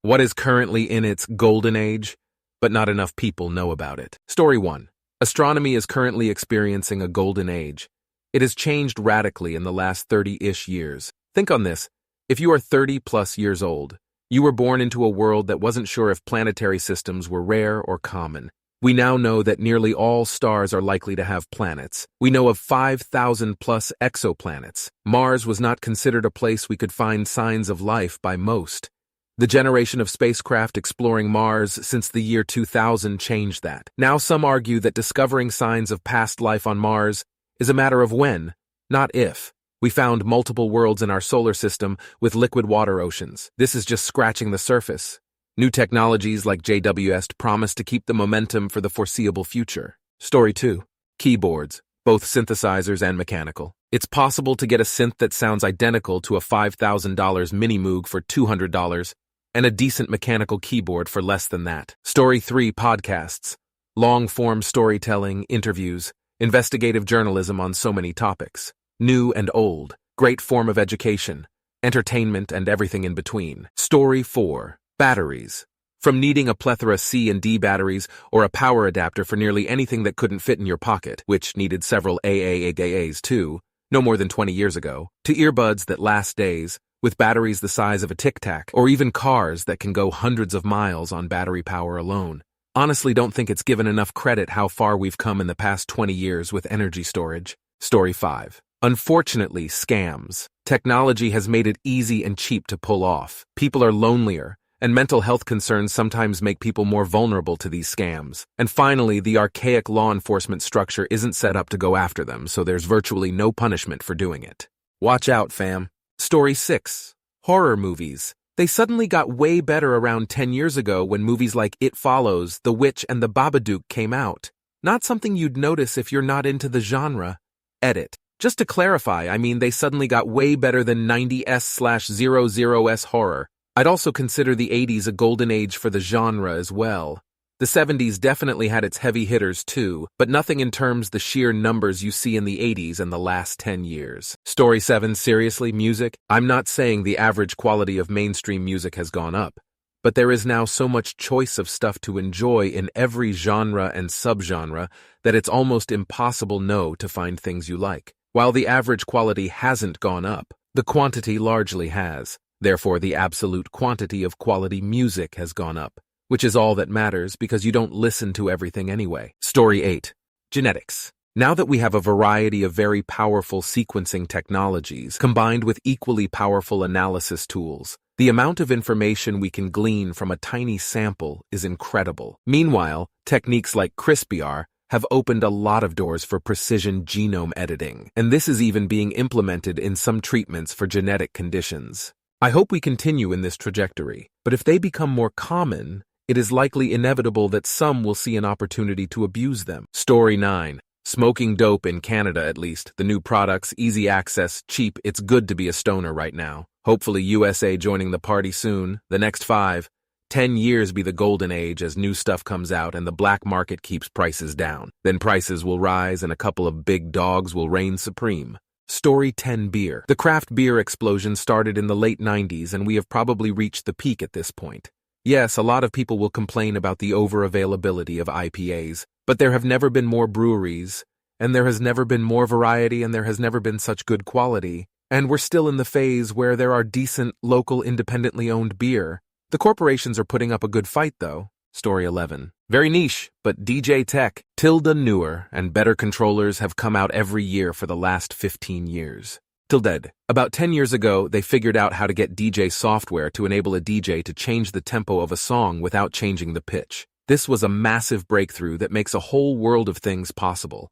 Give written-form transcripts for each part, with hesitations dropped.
What is currently in its golden age, but not enough people know about it. Story 1. Astronomy is currently experiencing a golden age. It has changed radically in the last 30-ish years. Think on this. If you are 30-plus years old, you were born into a world that wasn't sure if planetary systems were rare or common. We now know that nearly all stars are likely to have planets. We know of 5,000-plus exoplanets. Mars was not considered a place we could find signs of life by most. The generation of spacecraft exploring Mars since the year 2000 changed that. Now some argue that discovering signs of past life on Mars is a matter of when, not if. We found multiple worlds in our solar system with liquid water oceans. This is just scratching the surface. New technologies like JWST promise to keep the momentum for the foreseeable future. Story 2. Keyboards, both synthesizers and mechanical. It's possible to get a synth that sounds identical to a $5,000 Mini-Moog for $200, and a decent mechanical keyboard for less than that. Story 3. Podcasts. Long-form storytelling, interviews, investigative journalism on so many topics. New and old. Great form of education, entertainment, and everything in between. Story 4. Batteries. From needing a plethora C and D batteries or a power adapter for nearly anything that couldn't fit in your pocket, which needed several AAAs too, no more than 20 years ago, to earbuds that last days, with batteries the size of a Tic Tac, or even cars that can go hundreds of miles on battery power alone. Honestly, don't think it's given enough credit how far we've come in the past 20 years with energy storage. Story 5. Unfortunately, scams. Technology has made it easy and cheap to pull off. People are lonelier, and mental health concerns sometimes make people more vulnerable to these scams. And finally, the archaic law enforcement structure isn't set up to go after them, so there's virtually no punishment for doing it. Watch out, fam. Story 6. Horror movies. They suddenly got way better around 10 years ago when movies like It Follows, The Witch, and The Babadook came out. Not something you'd notice if you're not into the genre. Edit. Just to clarify, I mean they suddenly got way better than 90s/00s horror. I'd also consider the 80s a golden age for the genre as well. The 70s definitely had its heavy hitters too, but nothing in terms the sheer numbers you see in the 80s and the last 10 years. Story 7. Seriously, music? I'm not saying the average quality of mainstream music has gone up, but there is now so much choice of stuff to enjoy in every genre and subgenre that it's almost impossible to find things you like. While the average quality hasn't gone up, the quantity largely has. Therefore, the absolute quantity of quality music has gone up, which is all that matters because you don't listen to everything anyway. Story 8. Genetics. Now that we have a variety of very powerful sequencing technologies combined with equally powerful analysis tools, the amount of information we can glean from a tiny sample is incredible. Meanwhile, techniques like CRISPR have opened a lot of doors for precision genome editing, and this is even being implemented in some treatments for genetic conditions. I hope we continue in this trajectory, but if they become more common, it is likely inevitable that some will see an opportunity to abuse them. Story 9. Smoking dope in Canada, at least. The new products, easy access, cheap. It's good to be a stoner right now. Hopefully USA joining the party soon. The next 5, 10 years be the golden age as new stuff comes out and the black market keeps prices down. Then prices will rise and a couple of big dogs will reign supreme. Story 10. Beer. The craft beer explosion started in the late 90s and we have probably reached the peak at this point. Yes, a lot of people will complain about the over-availability of IPAs, but there have never been more breweries, and there has never been more variety, and there has never been such good quality, and we're still in the phase where there are decent, local, independently owned beer. The corporations are putting up a good fight, though. Story 11. Very niche, but DJ tech, newer, and better controllers have come out every year for the last 15 years. Tilted. About 10 years ago, they figured out how to get DJ software to enable a DJ to change the tempo of a song without changing the pitch. This was a massive breakthrough that makes a whole world of things possible.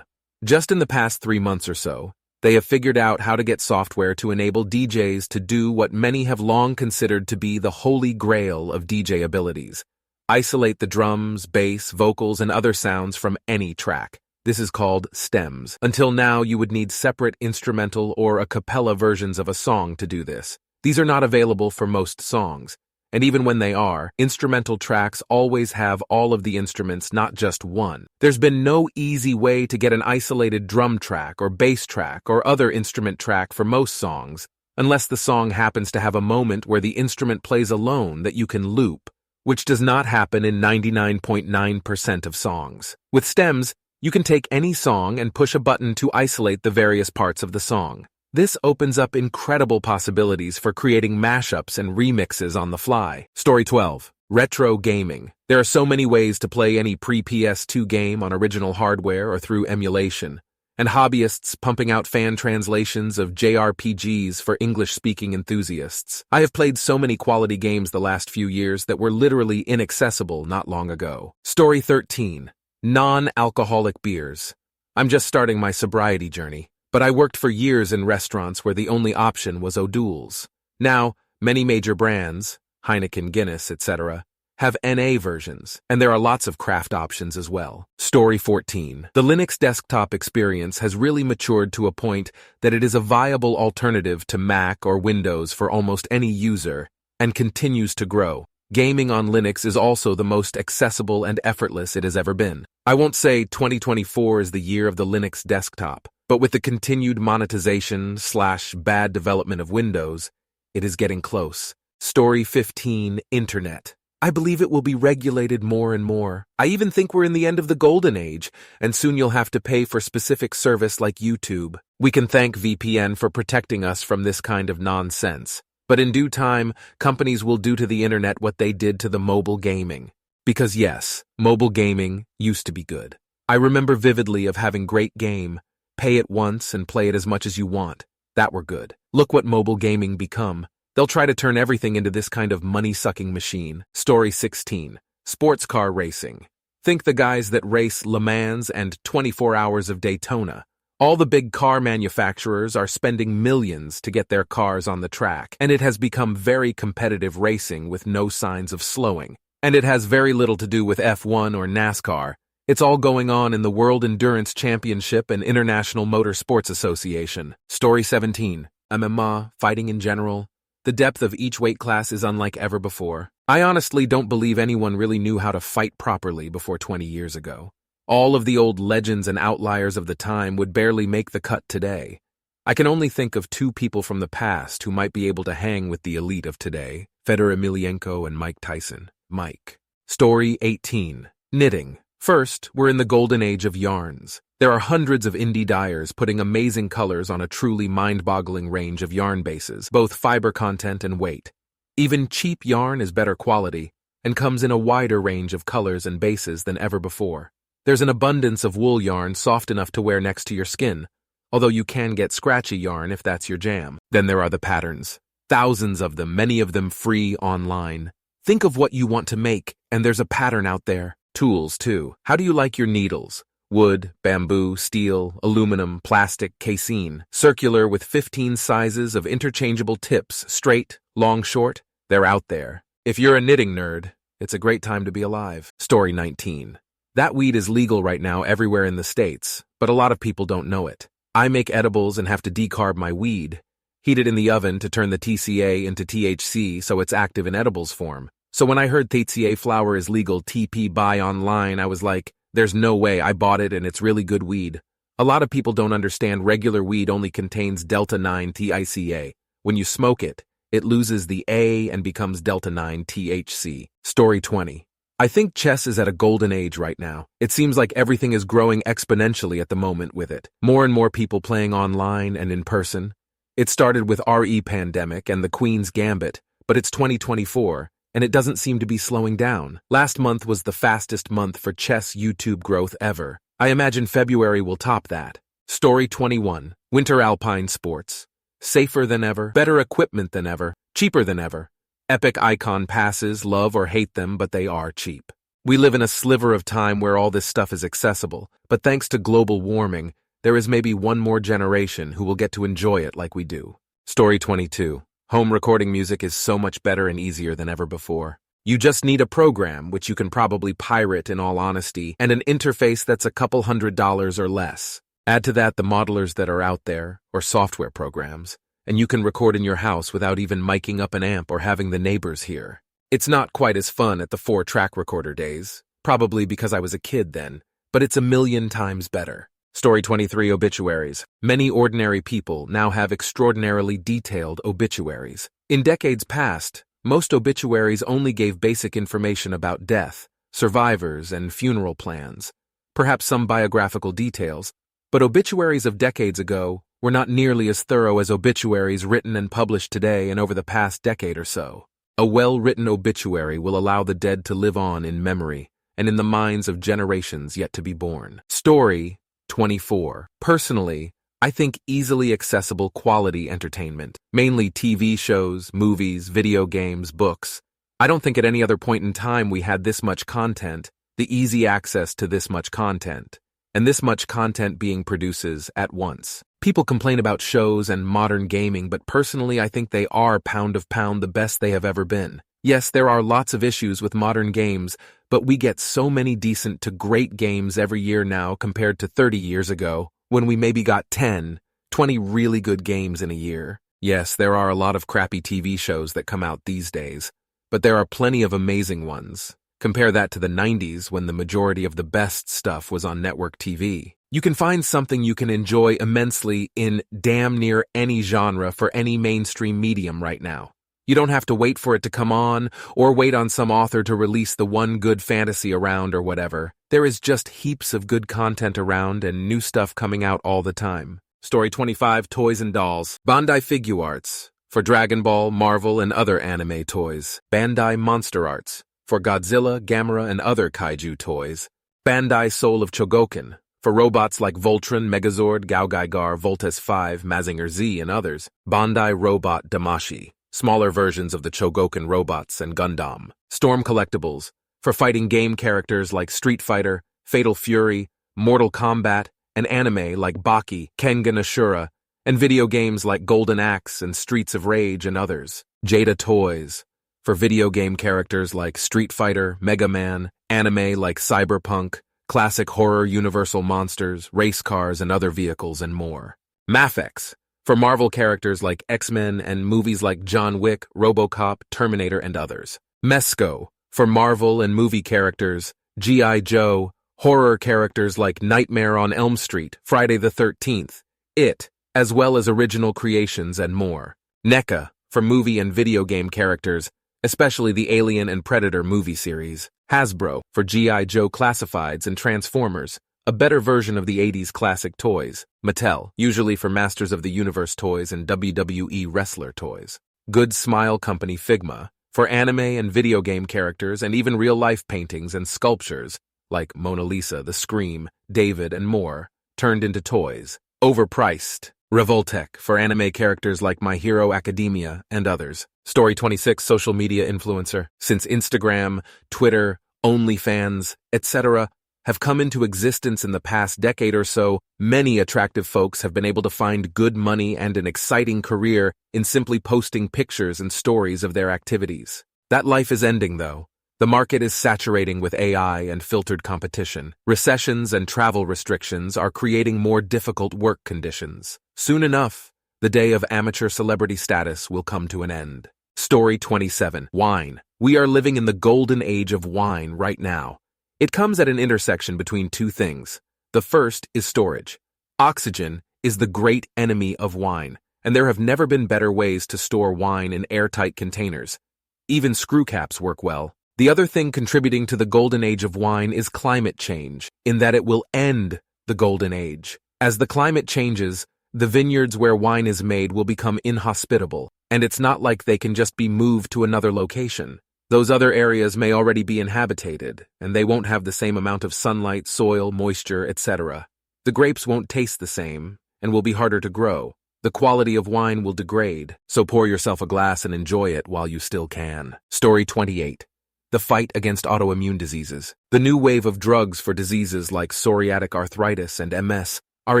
Just in the past 3 months or so, they have figured out how to get software to enable DJs to do what many have long considered to be the holy grail of DJ abilities. Isolate the drums, bass, vocals, and other sounds from any track. This is called stems. Until now, you would need separate instrumental or a cappella versions of a song to do this. These are not available for most songs, and even when they are, instrumental tracks always have all of the instruments, not just one. There's been no easy way to get an isolated drum track or bass track or other instrument track for most songs, unless the song happens to have a moment where the instrument plays alone that you can loop, which does not happen in 99.9% of songs. With stems, you can take any song and push a button to isolate the various parts of the song. This opens up incredible possibilities for creating mashups and remixes on the fly. Story 12. Retro gaming. There are so many ways to play any pre-PS2 game on original hardware or through emulation, and hobbyists pumping out fan translations of JRPGs for English-speaking enthusiasts. I have played so many quality games the last few years that were literally inaccessible not long ago. Story 13. Non-alcoholic beers. I'm just starting my sobriety journey, but I worked for years in restaurants where the only option was O'Doul's. Now, many major brands, Heineken, Guinness, etc., have NA versions, and there are lots of craft options as well. Story 14. The Linux desktop experience has really matured to a point that it is a viable alternative to Mac or Windows for almost any user, and continues to grow. Gaming on Linux is also the most accessible and effortless it has ever been. I won't say 2024 is the year of the Linux desktop, but with the continued monetization/bad development of Windows, it is getting close. Story 15. Internet. I believe it will be regulated more and more. I even think we're in the end of the golden age, and soon you'll have to pay for specific service like YouTube. We can thank VPN for protecting us from this kind of nonsense. But in due time, companies will do to the internet what they did to the mobile gaming. Because yes, mobile gaming used to be good. I remember vividly of having great game, pay it once and play it as much as you want. That were good. Look what mobile gaming become. They'll try to turn everything into this kind of money-sucking machine. Story 16. Sports car racing. Think the guys that race Le Mans and 24 Hours of Daytona. All the big car manufacturers are spending millions to get their cars on the track, and it has become very competitive racing with no signs of slowing. And it has very little to do with F1 or NASCAR. It's all going on in the World Endurance Championship and International Motorsports Association. Story 17. MMA, fighting in general. The depth of each weight class is unlike ever before. I honestly don't believe anyone really knew how to fight properly before 20 years ago. All of the old legends and outliers of the time would barely make the cut today. I can only think of two people from the past who might be able to hang with the elite of today, Fedor Emelianenko and Mike Tyson. Mike. Story 18. Knitting. First, we're in the golden age of yarns. There are hundreds of indie dyers putting amazing colors on a truly mind-boggling range of yarn bases, both fiber content and weight. Even cheap yarn is better quality and comes in a wider range of colors and bases than ever before. There's an abundance of wool yarn soft enough to wear next to your skin, although you can get scratchy yarn if that's your jam. Then there are the patterns. Thousands of them, many of them free online. Think of what you want to make, and there's a pattern out there. Tools, too. How do you like your needles? Wood, bamboo, steel, aluminum, plastic, casein. Circular with 15 sizes of interchangeable tips, straight, long, short. They're out there. If you're a knitting nerd, it's a great time to be alive. Story 19. That weed is legal right now everywhere in the States, but a lot of people don't know it. I make edibles and have to decarb my weed, heat it in the oven to turn the TCA into THC so it's active in edibles form. So when I heard TCA flower is legal TP buy online, I was like, there's no way. I bought it and it's really good weed. A lot of people don't understand regular weed only contains delta-9 TICA. When you smoke it, it loses the A and becomes delta-9 THC. Story 20. I think chess is at a golden age right now. It seems like everything is growing exponentially at the moment with it. More and more people playing online and in person. It started with RE Pandemic and the Queen's Gambit, but it's 2024, and it doesn't seem to be slowing down. Last month was the fastest month for chess YouTube growth ever. I imagine February will top that. Story 21. Winter Alpine Sports. Safer than ever, better equipment than ever, cheaper than ever. Epic icon passes, love or hate them, but they are cheap. We live in a sliver of time where all this stuff is accessible, but thanks to global warming, there is maybe one more generation who will get to enjoy it like we do. Story 22. Home recording music is so much better and easier than ever before. You just need a program, which you can probably pirate in all honesty, and an interface that's a couple $100 or less. Add to that the modelers that are out there, or software programs, and you can record in your house without even miking up an amp or having the neighbors hear. It's not quite as fun at the 4-track recorder days, probably because I was a kid then, but it's a million times better. Story 23, Obituaries. Many ordinary people now have extraordinarily detailed obituaries. In decades past, most obituaries only gave basic information about death, survivors, and funeral plans, perhaps some biographical details, but obituaries of decades ago were not nearly as thorough as obituaries written and published today and over the past decade or so. A well-written obituary will allow the dead to live on in memory and in the minds of generations yet to be born. Story 24. Personally, I think easily accessible quality entertainment, mainly TV shows, movies, video games, books. I don't think at any other point in time we had this much content, the easy access to this much content, and this much content being produces at once. People complain about shows and modern gaming, but personally I think they are pound of pound the best they have ever been. Yes, there are lots of issues with modern games, but we get so many decent to great games every year now compared to 30 years ago, when we maybe got 10, 20 really good games in a year. Yes, there are a lot of crappy TV shows that come out these days, but there are plenty of amazing ones. Compare that to the 90s when the majority of the best stuff was on network TV. You can find something you can enjoy immensely in damn near any genre for any mainstream medium right now. You don't have to wait for it to come on or wait on some author to release the one good fantasy around or whatever. There is just heaps of good content around and new stuff coming out all the time. Story 25, Toys and Dolls. Bandai Figuarts for Dragon Ball, Marvel, and other anime toys. Bandai Monster Arts for Godzilla, Gamera, and other kaiju toys. Bandai Soul of Chogokin for robots like Voltron, Megazord, Gao-Gaigar, Voltes 5, Mazinger Z, and others. Bandai Robot Damashi, smaller versions of the Chogokin robots and Gundam. Storm Collectibles for fighting game characters like Street Fighter, Fatal Fury, Mortal Kombat, and anime like Baki, Kengan Ashura, and video games like Golden Axe and Streets of Rage and others. Jada Toys for video game characters like Street Fighter, Mega Man, anime like Cyberpunk, classic horror Universal Monsters, race cars, and other vehicles, and more. Mafex for Marvel characters like X-Men and movies like John Wick, RoboCop, Terminator, and others. Mesco for Marvel and movie characters, G.I. Joe, horror characters like Nightmare on Elm Street, Friday the 13th, It, as well as original creations and more. NECA for movie and video game characters, especially the Alien and Predator movie series. Hasbro for G.I. Joe Classifieds and Transformers, a better version of the 80s classic toys. Mattel, usually for Masters of the Universe toys and WWE wrestler toys. Good Smile Company Figma for anime and video game characters and even real-life paintings and sculptures like Mona Lisa, The Scream, David, and more, turned into toys. Overpriced. Revoltech for anime characters like My Hero Academia and others. Story 26, Social media influencer. Since Instagram, Twitter, OnlyFans, etc. have come into existence in the past decade or so, many attractive folks have been able to find good money and an exciting career in simply posting pictures and stories of their activities. That life is ending, though. The market is saturating with AI and filtered competition. Recessions and travel restrictions are creating more difficult work conditions. Soon enough, the day of amateur celebrity status will come to an end. Story 27, Wine. We are living in the golden age of wine right now. It comes at an intersection between two things. The first is storage. Oxygen is the great enemy of wine, and there have never been better ways to store wine in airtight containers. Even screw caps work well. The other thing contributing to the golden age of wine is climate change, in that it will end the golden age. As the climate changes, the vineyards where wine is made will become inhospitable, and it's not like they can just be moved to another location. Those other areas may already be inhabited, and they won't have the same amount of sunlight, soil, moisture, etc. The grapes won't taste the same, and will be harder to grow. The quality of wine will degrade, so pour yourself a glass and enjoy it while you still can. Story 28. The fight against autoimmune diseases. The new wave of drugs for diseases like psoriatic arthritis and MS are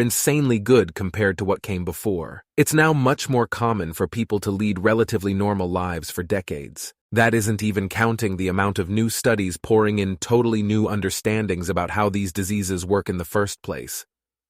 insanely good compared to what came before. It's now much more common for people to lead relatively normal lives for decades. That isn't even counting the amount of new studies pouring in totally new understandings about how these diseases work in the first place.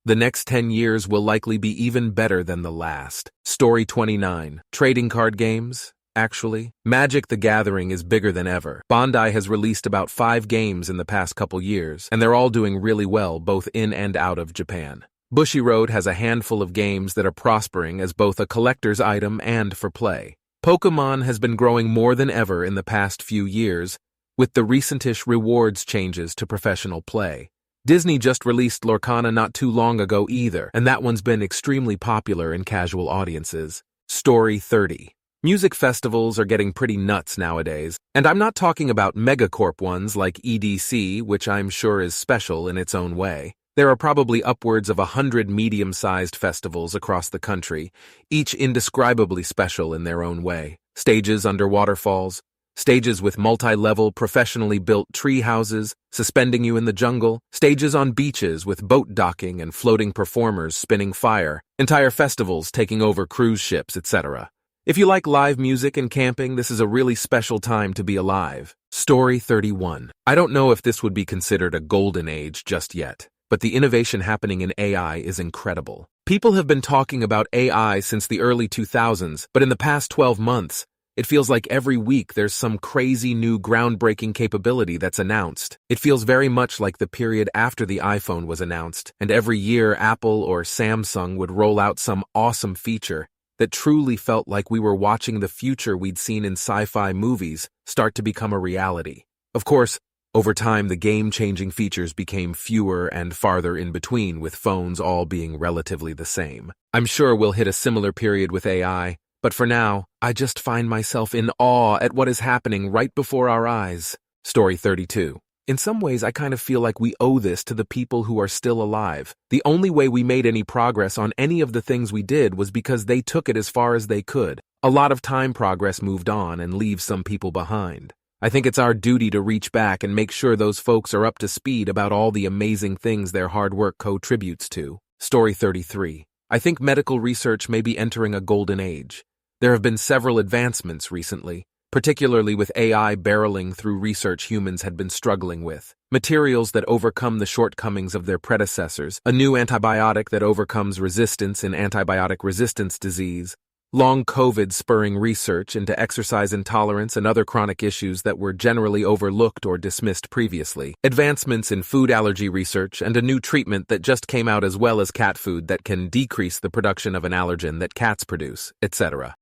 The next 10 years will likely be even better than the last. Story 29. Trading card games? Actually, Magic the Gathering is bigger than ever. Bandai has released about 5 games in the past couple years, and they're all doing really well both in and out of Japan. Bushiroad has a handful of games that are prospering as both a collector's item and for play. Pokemon has been growing more than ever in the past few years, with the recentish rewards changes to professional play. Disney just released Lorcana not too long ago either, and that one's been extremely popular in casual audiences. Story 30. Music festivals are getting pretty nuts nowadays, and I'm not talking about megacorp ones like EDC, which I'm sure is special in its own way. There are probably upwards of 100 medium-sized festivals across the country, each indescribably special in their own way. Stages under waterfalls, stages with multi-level, professionally built tree houses, suspending you in the jungle, stages on beaches with boat docking and floating performers spinning fire, entire festivals taking over cruise ships, etc. If you like live music and camping, this is a really special time to be alive. Story 31. I don't know if this would be considered a golden age just yet, but the innovation happening in AI is incredible. People have been talking about AI since the early 2000s, but in the past 12 months, it feels like every week there's some crazy new groundbreaking capability that's announced. It feels very much like the period after the iPhone was announced, and every year Apple or Samsung would roll out some awesome feature that truly felt like we were watching the future we'd seen in sci-fi movies start to become a reality. Of course, over time the game-changing features became fewer and farther in between, with phones all being relatively the same. I'm sure we'll hit a similar period with AI, but for now, I just find myself in awe at what is happening right before our eyes. Story 32. In some ways, I kind of feel like we owe this to the people who are still alive. The only way we made any progress on any of the things we did was because they took it as far as they could. A lot of time progress moved on and leaves some people behind. I think it's our duty to reach back and make sure those folks are up to speed about all the amazing things their hard work contributes to. Story 33. I think medical research may be entering a golden age. There have been several advancements recently, particularly with AI barreling through research humans had been struggling with. Materials that overcome the shortcomings of their predecessors, a new antibiotic that overcomes resistance in antibiotic resistance disease, long COVID spurring research into exercise intolerance and other chronic issues that were generally overlooked or dismissed previously, advancements in food allergy research, and a new treatment that just came out as well as cat food that can decrease the production of an allergen that cats produce, etc.